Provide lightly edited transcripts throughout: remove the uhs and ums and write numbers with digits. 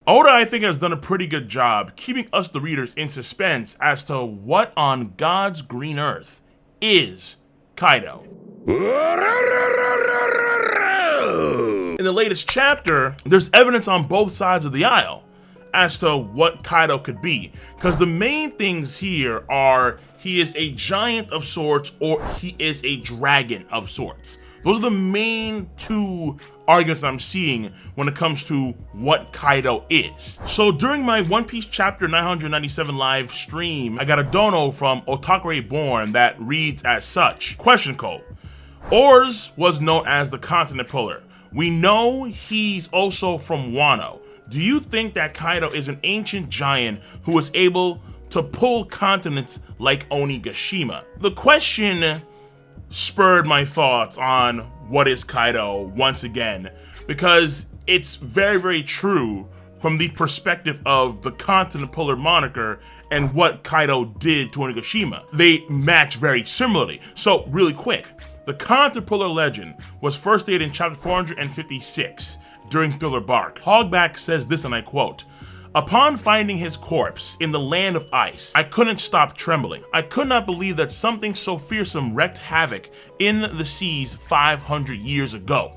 Oda, I think, has done a pretty good job keeping us, the readers, in suspense as to what on God's green earth is Kaido. In the latest chapter, there's evidence on both sides of the aisle as to what Kaido could be, because the main things here are he is a giant of sorts or he is a dragon of sorts. Those are the main two arguments I'm seeing when it comes to what Kaido is. So during my One Piece chapter 997 live stream, I got a dono from Otakure Born that reads as such. Question code. Oars was known as the continent puller. We know he's also from Wano. Do you think that Kaido is an ancient giant who was able to pull continents like Onigashima? The question spurred my thoughts on what is Kaido once again, because it's very, very true from the perspective of the continent puller moniker and what Kaido did to Onigashima. They match very similarly. So really quick, the continent puller legend was first stated in chapter 456 during Thriller Bark. Hogback says this, and I quote, "Upon finding his corpse in the land of ice, I couldn't stop trembling. I could not believe that something so fearsome wreaked havoc in the seas 500 years ago.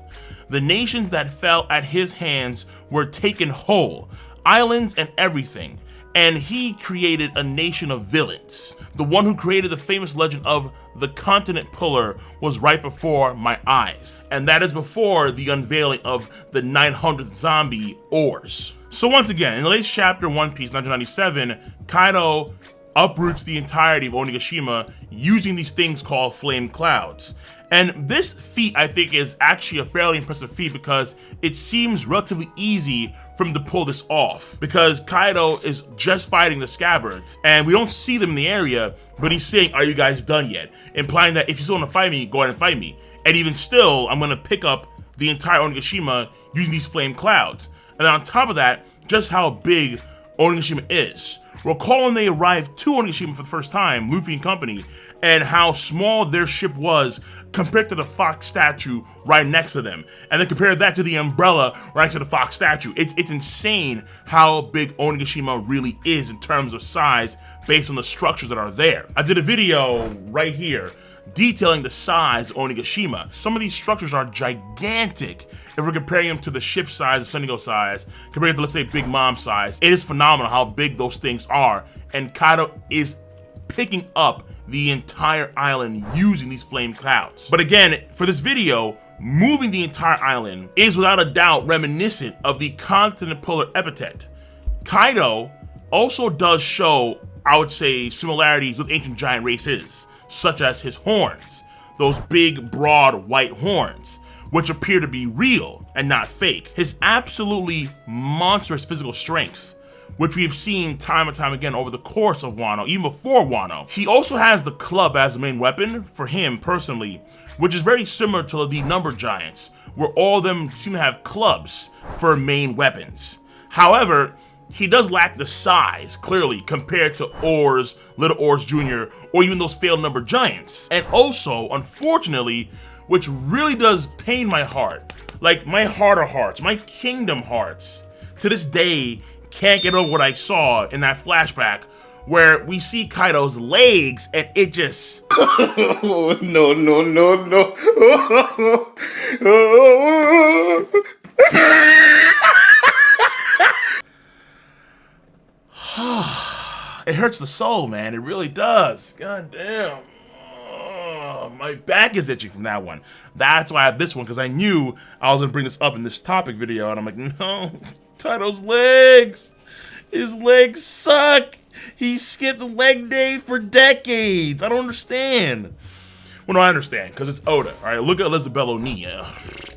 The nations that fell at his hands were taken whole, islands and everything, and he created a nation of villains. The one who created the famous legend of the continent puller was right before my eyes. And that is before the unveiling of the 900th zombie, Oars." So once again, in the latest chapter, One Piece 997, Kaido uproots the entirety of Onigashima using these things called flame clouds. And this feat, I think, is actually a fairly impressive feat because it seems relatively easy for him to pull this off, because Kaido is just fighting the scabbards and we don't see them in the area, but he's saying, "Are you guys done yet?" Implying that if you still want to fight me, go ahead and fight me. And even still, I'm going to pick up the entire Onigashima using these flame clouds. And then on top of that, just how big Onigashima is. Recall when they arrived to Onigashima for the first time, Luffy and company, and how small their ship was compared to the fox statue right next to them. And then compare that to the umbrella right next to the fox statue. It's insane how big Onigashima really is in terms of size based on the structures that are there. I did a video right here detailing the size of Onigashima. Some of these structures are gigantic if we're comparing them to the ship size, the Sunny Go size, compared to, let's say, Big Mom size. It is phenomenal how big those things are, and Kaido is picking up the entire island using these flame clouds. But again, for this video, moving the entire island is without a doubt reminiscent of the continent puller epithet. Kaido also does show, I would say, similarities with ancient giant races, such as his horns, those big, broad, white horns, which appear to be real and not fake. His absolutely monstrous physical strength, which we've seen time and time again over the course of Wano, even before Wano. He also has the club as the main weapon for him personally, which is very similar to the Number Giants, where all of them seem to have clubs for main weapons. However, he does lack the size, clearly, compared to Oars, Little Oars Jr., or even those failed Number Giants. And also, unfortunately, which really does pain my heart, like my heart of hearts, my kingdom hearts, to this day, can't get over what I saw in that flashback where we see Kaido's legs and it just... no. It hurts the soul, man. It really does. God damn. Oh, my back is itchy from that one. That's why I have this one, because I knew I was going to bring this up in this topic video, and I'm like, no, Kaido's legs. His legs suck. He skipped leg day for decades. I don't understand. Well, no, I understand, because it's Oda. All right, look at Elizabeth O'Neill.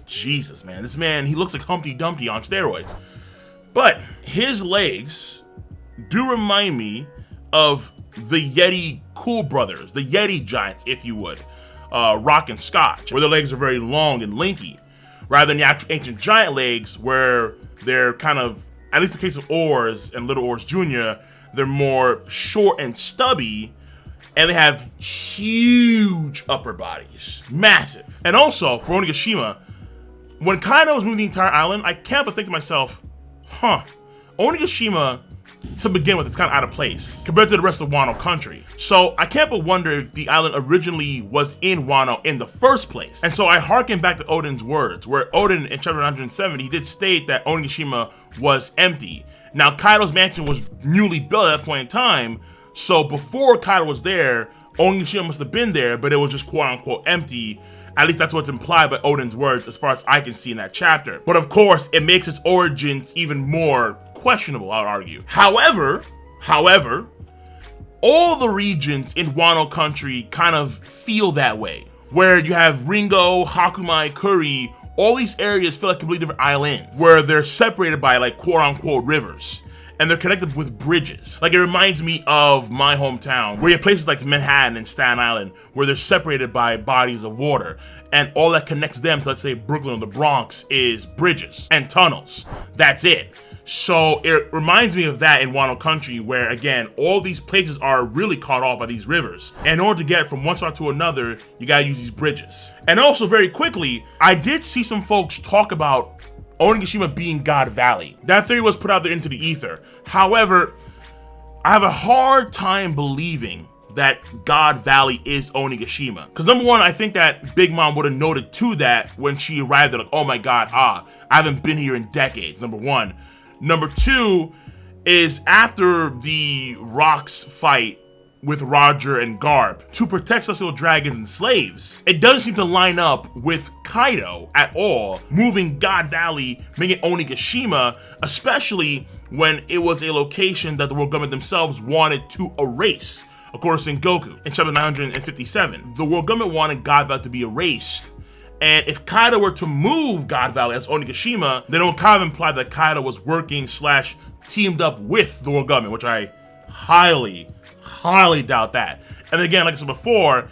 Jesus, man. This man, he looks like Humpty Dumpty on steroids. But his legs do remind me of the Yeti Cool Brothers, the Yeti Giants, if you would, Rock and Scotch, where their legs are very long and lanky, rather than the actual ancient giant legs where they're kind of, at least in the case of Oars and Little Oars Jr., they're more short and stubby, and they have huge upper bodies, massive. And also, for Onigashima, when Kaido was moving the entire island, I can't but think to myself, huh, Onigashima, to begin with, it's kind of out of place compared to the rest of Wano country. So I can't but wonder if the island originally was in Wano in the first place. And so I harken back to Oden's words, where Oden in chapter 170, he did state that Onigashima was empty. Now Kaido's mansion was newly built at that point in time, so before Kaido was there, Onigashima must have been there, but it was just quote unquote empty. At least that's what's implied by Oden's words as far as I can see in that chapter. But of course, it makes its origins even more questionable, I would argue. However, all the regions in Wano country kind of feel that way, where you have Ringo, Hakumai, Kuri, all these areas feel like completely different islands, where they're separated by like quote-unquote rivers, and they're connected with bridges. Like, it reminds me of my hometown, where you have places like Manhattan and Staten Island, where they're separated by bodies of water, and all that connects them to, let's say, Brooklyn or the Bronx is bridges and tunnels. That's it. So it reminds me of that in Wano country, where again, all these places are really cut off by these rivers. And in order to get from one spot to another, you gotta use these bridges. And also, very quickly, I did see some folks talk about Onigashima being God Valley. That theory was put out there into the ether. However, I have a hard time believing that God Valley is Onigashima. Because number one, I think that Big Mom would have noted to that when she arrived there, like, oh my God, I haven't been here in decades, number one. Number two is after the Rocks fight with Roger and Garp to protect Celestial Dragons and slaves, it doesn't seem to line up with Kaido at all, moving God Valley, making it Onigashima, especially when it was a location that the world government themselves wanted to erase. Of course, in Goku, in chapter 957, the world government wanted God Valley to be erased. And if Kaido were to move God Valley as Onigashima, then it would kind of imply that Kaido was working / teamed up with the world government, which I highly doubt that. And again, like I said before,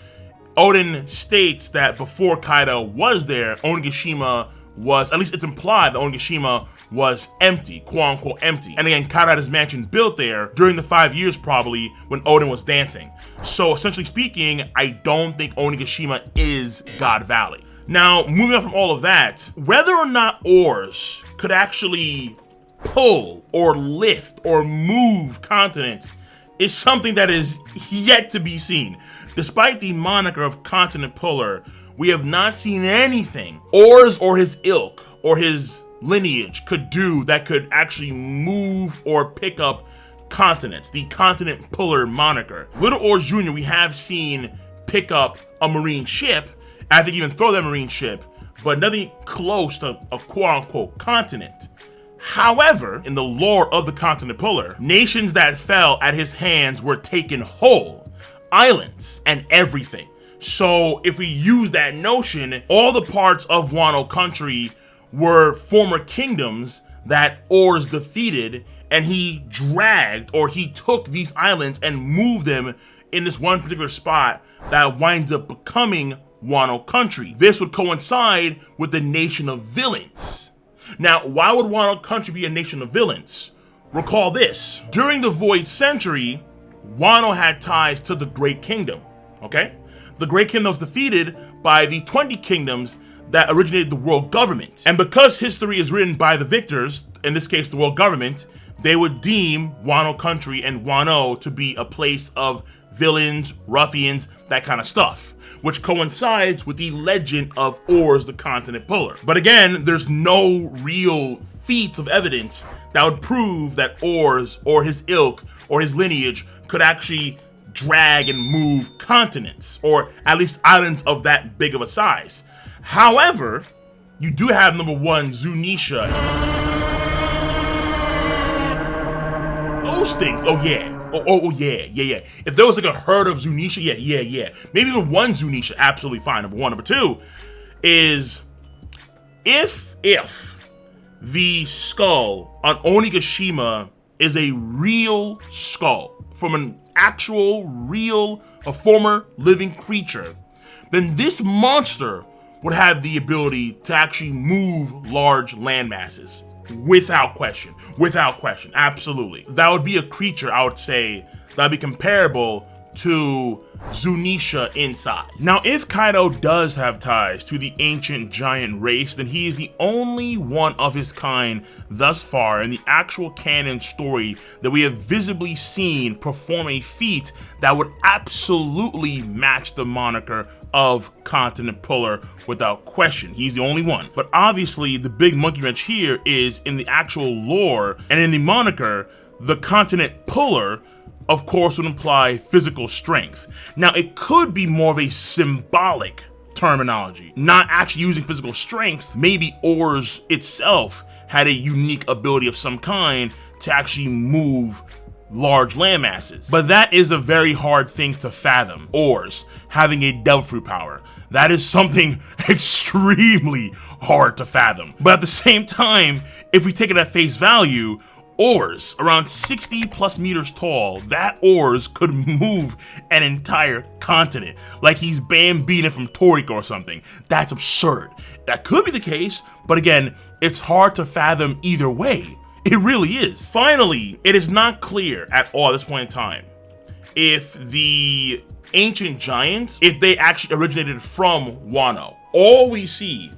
Oden states that before Kaido was there, Onigashima was, at least it's implied that Onigashima was empty, quote unquote empty. And again, Kaido had his mansion built there during the 5 years probably when Oden was dancing. So essentially speaking, I don't think Onigashima is God Valley. Now, moving on from all of that, whether or not oars could actually pull or lift or move continents is something that is yet to be seen. Despite the moniker of continent puller, we have not seen anything Oars or his ilk or his lineage could do that could actually move or pick up continents, the continent puller moniker. Little Oars Jr. we have seen pick up a marine ship, I think even throw that marine ship, but nothing close to a quote-unquote continent. However, in the lore of the continent puller, nations that fell at his hands were taken whole, islands and everything. So if we use that notion, all the parts of Wano country were former kingdoms that Oars defeated, and he dragged or he took these islands and moved them in this one particular spot that winds up becoming Wano country. This would coincide with the nation of villains. Now, why would Wano country be a nation of villains? Recall this. During the Void Century, Wano had ties to the Great Kingdom, okay? The Great Kingdom was defeated by the 20 kingdoms that originated the world government. And because history is written by the victors, in this case the world government, they would deem Wano country and Wano to be a place of villains, ruffians, that kind of stuff, which coincides with the legend of Oars the Continent Puller. But again, there's no real feats of evidence that would prove that Oars or his ilk or his lineage could actually drag and move continents, or at least islands of that big of a size. However, you do have number one, Zunisha. Those things, oh yeah. Oh yeah. If there was like a herd of Zunisha, yeah. Maybe even one Zunisha, absolutely fine. Number one. Number two is if the skull on Onigashima is a real skull from an actual, real, a former living creature, then this monster would have the ability to actually move large land masses. Without question, absolutely. That would be a creature, I would say, that would be comparable to Zunisha inside. Now, if Kaido does have ties to the ancient giant race, then he is the only one of his kind thus far in the actual canon story that we have visibly seen perform a feat that would absolutely match the moniker of Continent Puller without question. He's the only one. But obviously, the big monkey wrench here is in the actual lore and in the moniker, the Continent Puller of course would imply physical strength. Now, it could be more of a symbolic terminology, not actually using physical strength. Maybe oars itself had a unique ability of some kind to actually move large land masses. But that is a very hard thing to fathom. Oars having a devil fruit power. That is something extremely hard to fathom. But at the same time, if we take it at face value, oars around 60 plus meters tall, that oars could move an entire continent like he's Bambina from Toriko or something. That's absurd. That could be the case, but again, it's hard to fathom either way. It really is. Finally, it is not clear at all at this point in time if the ancient giants, if they actually originated from Wano. All we see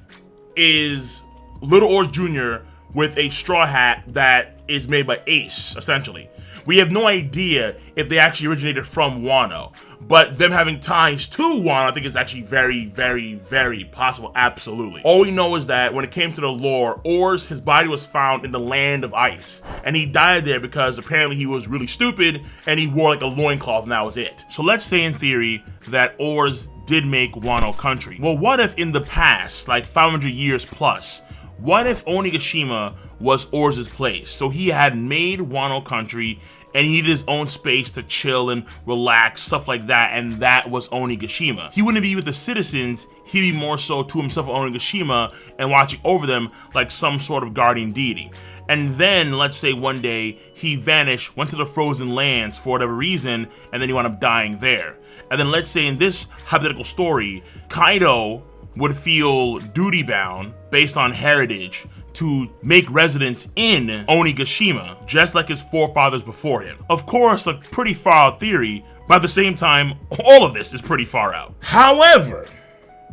is Little Oars Jr. with a straw hat that is made by Ace, essentially. We have no idea if they actually originated from Wano, but them having ties to Wano, I think is actually very, very, very possible, absolutely. All we know is that when it came to the lore, Oars, his body was found in the land of ice, and he died there because apparently he was really stupid, and he wore like a loincloth, and that was it. So let's say in theory that Oars did make Wano country. Well, what if in the past, like 500 years plus, what if Onigashima was Oars' place? So he had made Wano country and he needed his own space to chill and relax, stuff like that, and that was Onigashima. He wouldn't be with the citizens, he'd be more so to himself at Onigashima and watching over them like some sort of guardian deity. And then, let's say one day, he vanished, went to the frozen lands for whatever reason, and then he wound up dying there. And then let's say in this hypothetical story, Kaido would feel duty-bound based on heritage to make residence in Onigashima, just like his forefathers before him. Of course, a pretty far out theory, but at the same time, all of this is pretty far out. However,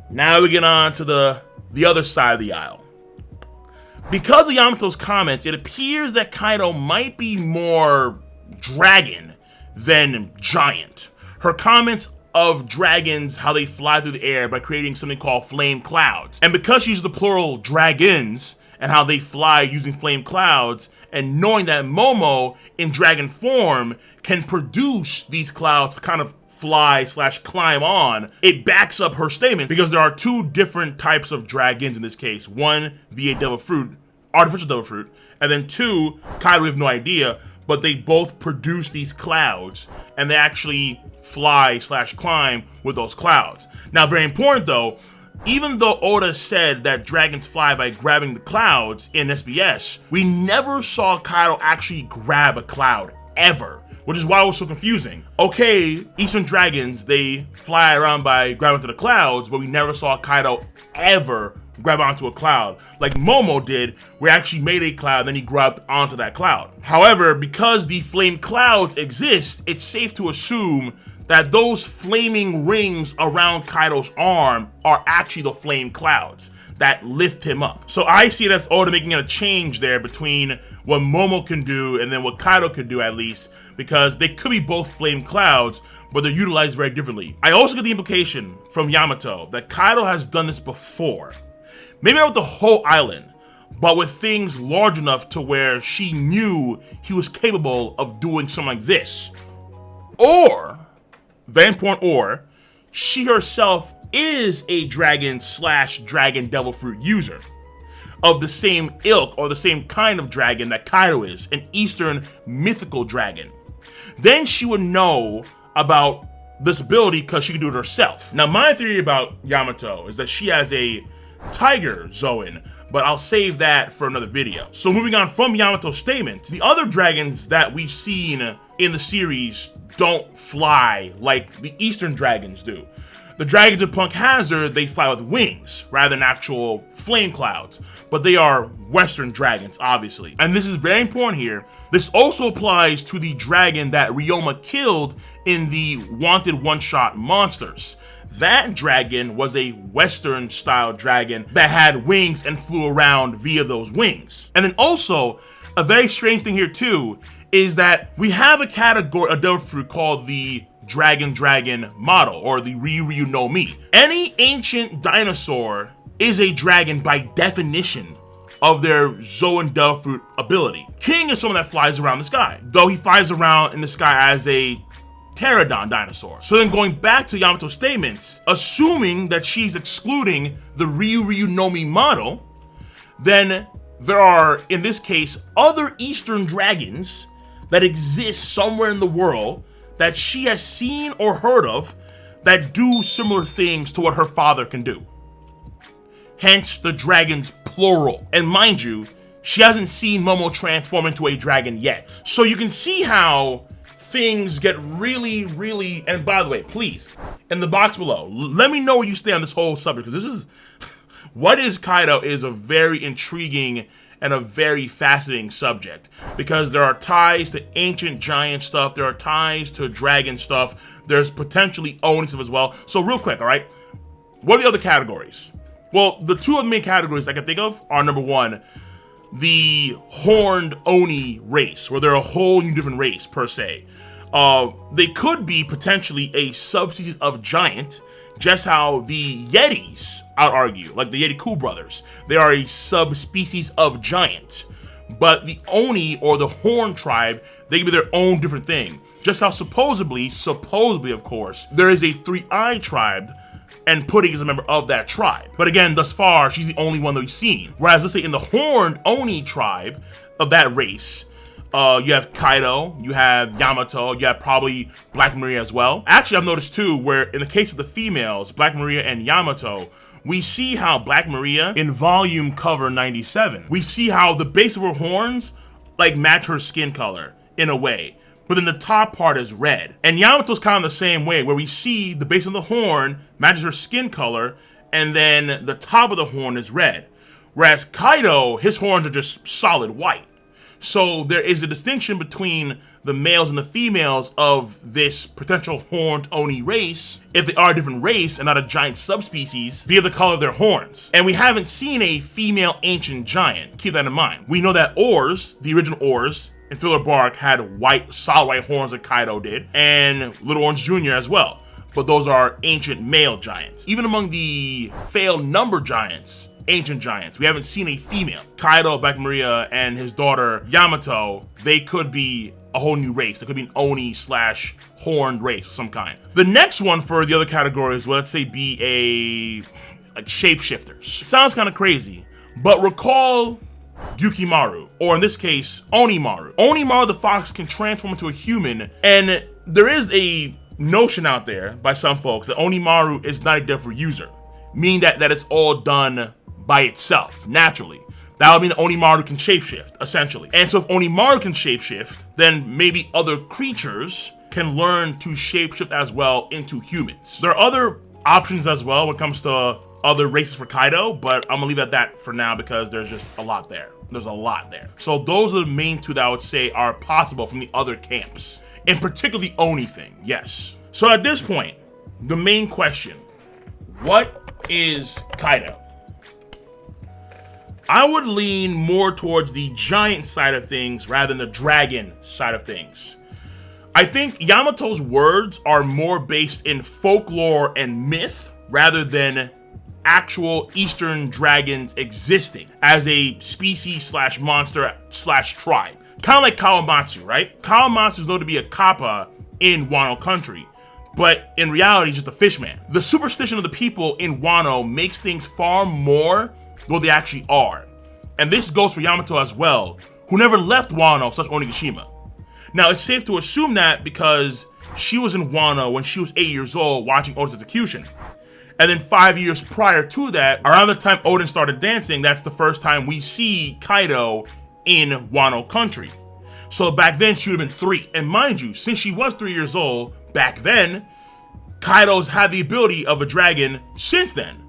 now we get on to the other side of the aisle. Because of Yamato's comments, it appears that Kaido might be more dragon than giant. Her comments of dragons, how they fly through the air by creating something called flame clouds. And because she uses the plural dragons and how they fly using flame clouds, and knowing that Momo in dragon form can produce these clouds to kind of fly / climb on, it backs up her statement because there are two different types of dragons in this case. One via devil fruit, artificial devil fruit, and then two, Kaido, we have no idea, but they both produce these clouds and they actually fly / climb with those clouds. Now, very important though, even though Oda said that dragons fly by grabbing the clouds in SBS, we never saw Kaido actually grab a cloud, ever, which is why it was so confusing. Okay, Eastern dragons, they fly around by grabbing to the clouds, but we never saw Kaido ever grab onto a cloud. Like Momo did, where he actually made a cloud, then he grabbed onto that cloud. However, because the flame clouds exist, it's safe to assume that those flaming rings around Kaido's arm are actually the flame clouds that lift him up. So I see it as Oda making a change there between what Momo can do and then what Kaido can do, at least, because they could be both flame clouds, but they're utilized very differently. I also get the implication from Yamato that Kaido has done this before. Maybe not with the whole island, but with things large enough to where she knew he was capable of doing something like this. Or, very important, or, she herself is a dragon / dragon devil fruit user of the same ilk or the same kind of dragon that Kaido is, an Eastern mythical dragon. Then she would know about this ability because she could do it herself. Now, my theory about Yamato is that she has a tiger Zoan, but I'll save that for another video. So moving on from Yamato's statement, the other dragons that we've seen in the series don't fly like the Eastern dragons do. The dragons in Punk Hazard, they fly with wings rather than actual flame clouds, but they are Western dragons, obviously. And this is very important here. This also applies to the dragon that Ryoma killed in the Wanted One-Shot Monsters. That dragon was a Western-style dragon that had wings and flew around via those wings. And then also, a very strange thing here too, is that we have a category, a devil fruit called the Dragon model, or the Ryu no Mi. Any ancient dinosaur is a dragon by definition of their Zoan devil fruit ability. King is someone that flies around the sky, though he flies around in the sky as a pterodon dinosaur. So then going back to Yamato's statements, assuming that she's excluding the Ryu no Mi model, then there are, in this case, other Eastern dragons that exist somewhere in the world that she has seen or heard of that do similar things to what her father can do. Hence the dragons plural. And mind you, she hasn't seen Momo transform into a dragon yet. So you can see how things get really, and by the way, please, in the box below, let me know where you stand on this whole subject, because this is, what is Kaido is a very intriguing and a very fascinating subject, because there are ties to ancient giant stuff, there are ties to dragon stuff, there's potentially Oni stuff as well. So real quick, all right, what are the other categories? Well, the two of the main categories I can think of are, number one, the horned Oni race, where they're a whole new different race per se. They could be potentially a subspecies of giant, just how the Yetis, I'd argue, like the Yeti-Ku brothers, they are a subspecies of giant. But the Oni, or the Horn tribe, they can be their own different thing. Just how supposedly of course, there is a Three-Eye tribe, and Pudding is a member of that tribe. But again, thus far, she's the only one that we've seen. Whereas, let's say in the Horned Oni tribe of that race, you have Kaido, you have Yamato, you have probably Black Maria as well. Actually, I've noticed too, where in the case of the females, Black Maria and Yamato, we see how Black Maria, in volume cover 97, we see how the base of her horns like match her skin color in a way, but then the top part is red. And Yamato's kind of the same way, where we see the base of the horn matches her skin color, and then the top of the horn is red. Whereas Kaido, his horns are just solid white. So there is a distinction between the males and the females of this potential horned Oni race, if they are a different race and not a giant subspecies, via the color of their horns. And we haven't seen a female ancient giant. Keep that in mind. We know that Oars, the original Oars, in Thriller Bark had white, solid white horns like Kaido did, and Little Orange Jr. as well. But those are ancient male giants. Even among the failed number giants, ancient giants, we haven't seen a female. Kaido, Black Maria, and his daughter Yamato, they could be a whole new race. It could be an Oni / horned race of some kind. The next one for the other categories, well, let's say be like shapeshifters. Sounds kind of crazy, but recall Yukimaru, or in this case, Onimaru. Onimaru the fox can transform into a human, and there is a notion out there by some folks that Onimaru is not a devil user, meaning that it's all done by itself, naturally. That would mean that Onimaru can shapeshift, essentially. And so if Onimaru can shapeshift, then maybe other creatures can learn to shapeshift as well into humans. There are other options as well when it comes to other races for Kaido, but I'm gonna leave it at that for now because there's just a lot there. There's a lot there. So those are the main two that I would say are possible from the other camps, and particularly Oni thing, yes. So at this point, the main question, what is Kaido? I would lean more towards the giant side of things rather than the dragon side of things. I think Yamato's words are more based in folklore and myth rather than actual Eastern dragons existing as a species / monster / tribe. Kind of like Kawamatsu, right? Kawamatsu is known to be a kappa in Wano country, but in reality, he's just a fishman. The superstition of the people in Wano makes things far more what they actually are. And this goes for Yamato as well, who never left Wano / Onigashima. Now, it's safe to assume that because she was in Wano when she was 8 years old watching Oden's execution. And then 5 years prior to that, around the time Oden started dancing, that's the first time we see Kaido in Wano country. So back then, she would have been 3. And mind you, since she was 3 years old, back then, Kaido's had the ability of a dragon since then.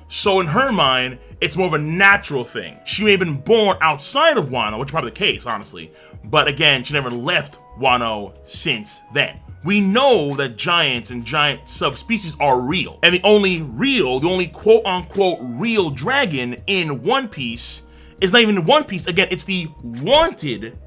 So in her mind, it's more of a natural thing. She may have been born outside of Wano, which is probably the case, honestly. But again, she never left Wano since then. We know that giants and giant subspecies are real. And the only quote-unquote real dragon in One Piece is not even in One Piece. Again, it's the wanted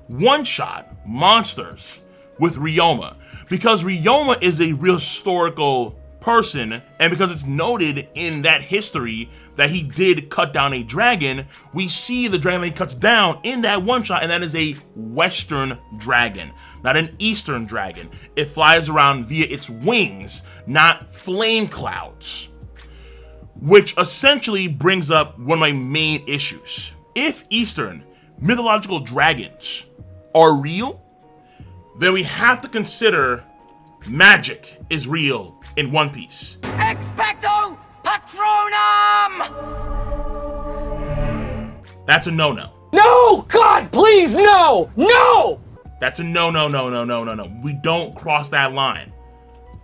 one-shot monsters with Ryoma. Because Ryoma is a real historical person, and because it's noted in that history that he did cut down a dragon, we see the dragon that he cuts down in that one shot, and that is a Western dragon, not an Eastern dragon. It flies around via its wings, not flame clouds. Which essentially brings up one of my main issues. If Eastern mythological dragons are real, then we have to consider magic is real in One Piece. Expecto Patronum! That's a no-no. No! God, please, no! No! That's a no. We don't cross that line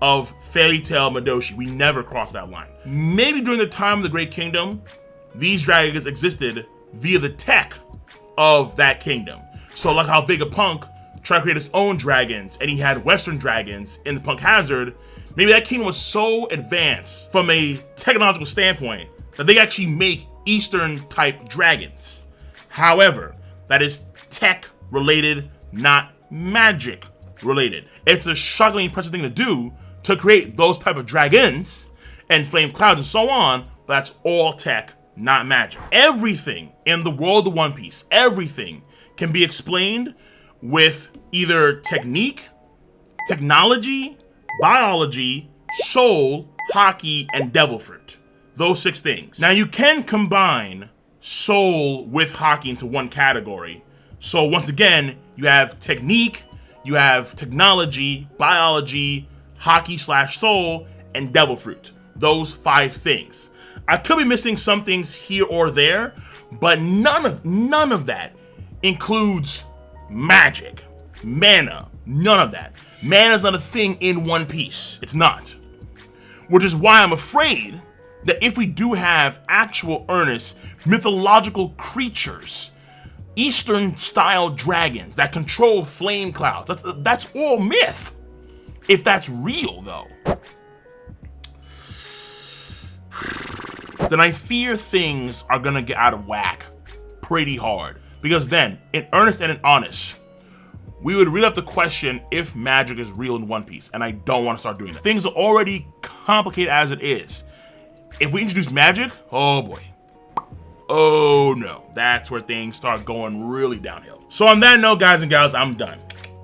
of fairy tale Madoshi. We never cross that line. Maybe during the time of the Great Kingdom, these dragons existed via the tech of that kingdom. So like how Vegapunk tried to create his own dragons, and he had Western dragons in the Punk Hazard, maybe that kingdom was so advanced from a technological standpoint that they actually make Eastern type dragons. However, that is tech related, not magic related. It's a shockingly impressive thing to do to create those type of dragons and flame clouds and so on, but that's all tech, not magic. Everything in the world of One Piece, everything can be explained with either technique, technology, biology, soul, haki, and devil fruit. Those 6 things. Now you can combine soul with haki into one category. So once again, you have technique, you have technology, biology, haki/soul, and devil fruit. Those 5 things. I could be missing some things here or there, but none of that includes magic, mana, none of that. Mana is not a thing in One Piece. It's not. Which is why I'm afraid that if we do have actual earnest mythological creatures, Eastern style dragons that control flame clouds, that's all myth. If that's real though, then I fear things are gonna get out of whack pretty hard. Because then, in earnest and in honest, we would really have to question if magic is real in One Piece, and I don't want to start doing that. Things are already complicated as it is. If we introduce magic, oh boy. Oh no, that's where things start going really downhill. So on that note, guys and gals, I'm done.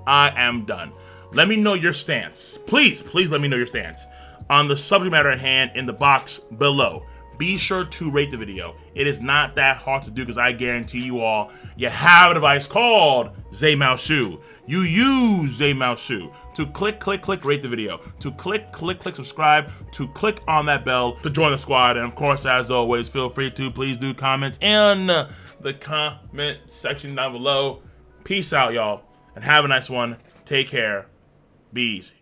I am done. Let me know your stance. Please let me know your stance on the subject matter at hand in the box below. Be sure to rate the video. It is not that hard to do because I guarantee you all, you have a device called Zamaosu. You use Zamaosu to click, rate the video, to click, subscribe, to click on that bell to join the squad. And of course, as always, feel free to please do comments in the comment section down below. Peace out, y'all, and have a nice one. Take care. Be easy.